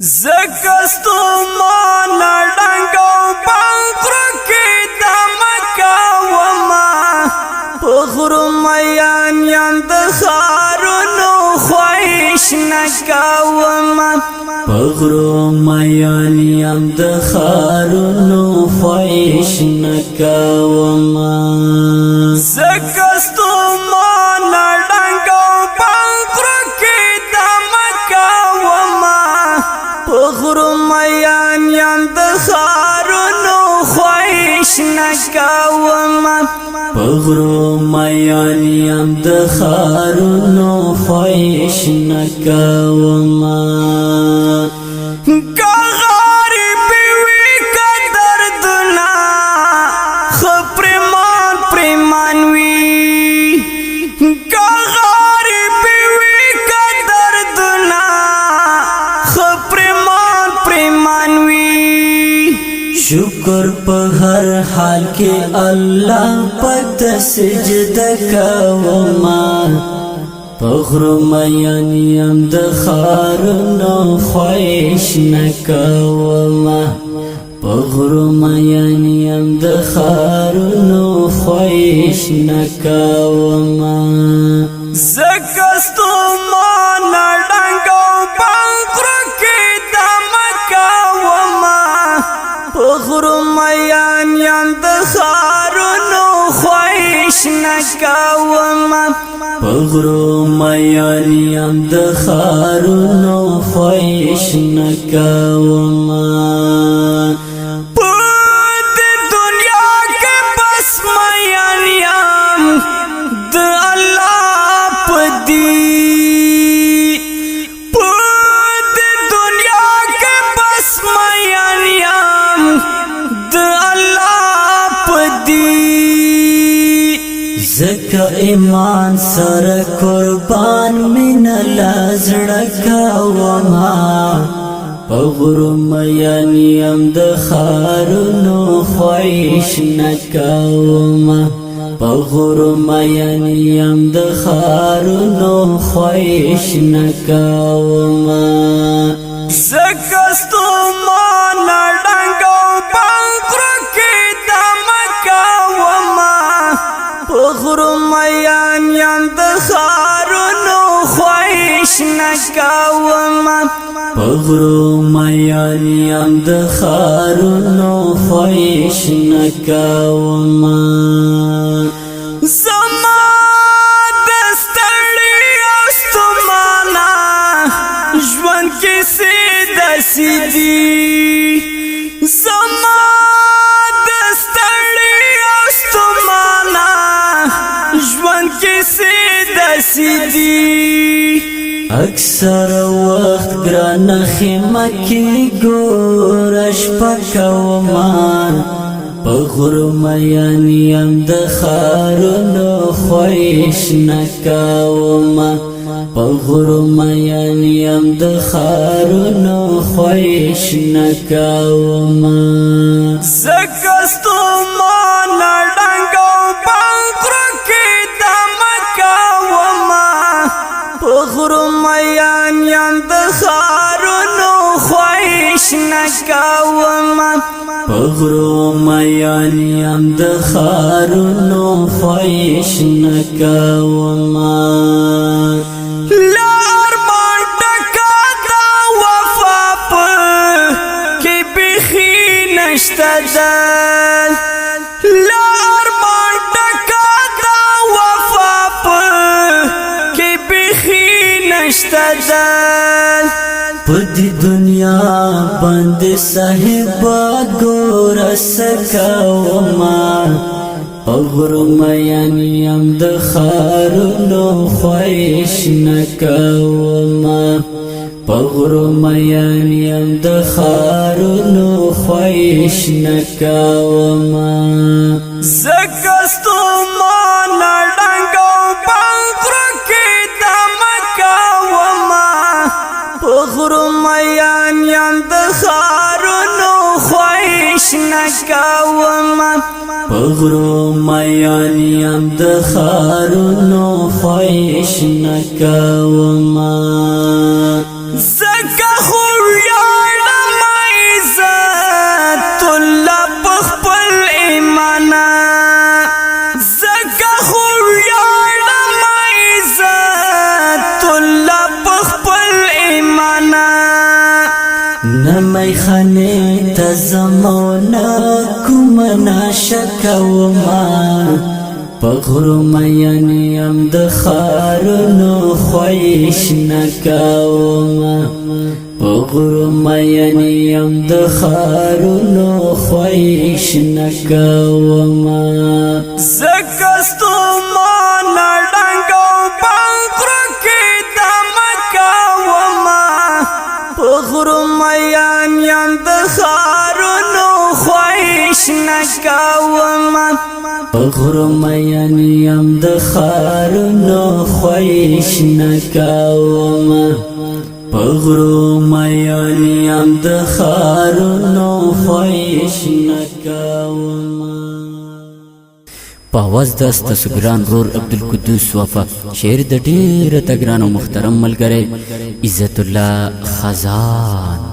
زکستو مانا ڈنگو پانکرو کی دمکا وما پخرو میان یند خارونو خویش نکا وما پخرو میان یند خارونو خویش نکا وما زکستو مانا ڈنگو پانکرو کی دمکا وما پخرو میان یند خارونو خویش نکا وما پخرو میان یند خارونو خویش نکا وما شکر په هر حال کې الله پت سجده کوما پخرو میان یم د خارونو خویش نکوما پخرو میان یم د خارونو خویش نکوما زکستو مانا ډنګو پخرو کې دمکا وما پخرو میان یند خارونو خویش نکا وما پخرو میان یند خارونو خویش نکا وما پود دنیا کے بس میان یم د اللہ پدی زکا ایمان سر قربان من لازڑکا وما پغرو میان یم د خارونو خویش نکا وما پغرو میان یم د خارونو خویش نکا وما زکستو مانا ڈنگو پانکرو کی دمکا وما پخرو میان یند خارونو خویش نکا وما پخرو میان یند خارونو خویش نکا وما زما دستړی استمانا ژوند کې سیده سیدی زما اکثر وقت گران خیمه کی گورش پکوما پخرو میان یم د خارونو خویش نکوما پخرو میان یم د خارونو خویش نکوما زکستو مانا ڈنگو پانکرو کی دمکا وما پخرو میان یند خارونو خویش نکا وما پخرو میان یند خارونو خویش نکا وما لار مانٹکا دا وفا پر کی بخی نشتدل لار مانٹکا دا وفا پر کی بخی نشتدل پدی دنیا بند صاحبا گور سکوما پخرو میان یم د خارونو خویش نکوما پخرو میان یم د خارونو خویش نکوما زکستو مانا ڈنگو پانکرو کی دمکا وما پخرو میان یند خارونو خویش نکا وما پخرو میان یند خارونو خویش نکا وما زکا خویا نمی خانه تزمونا کمنا شکوما پغرو مینیم دخارنو خویش نکوما پغرو مینیم دخارنو خویش نکوما زکستو مانا ڈنگو پغرو کی دمکوما پغرو مینیم دخارنو خویش نکوما پغرو مینیم دخارنو خویش نکوما پغرو مینیم دخارنو خویش نکوما پاواز دست سگران رور عبدالقدوس وفا شعر د ډیر تګران او محترم ملګری عزت الله خزان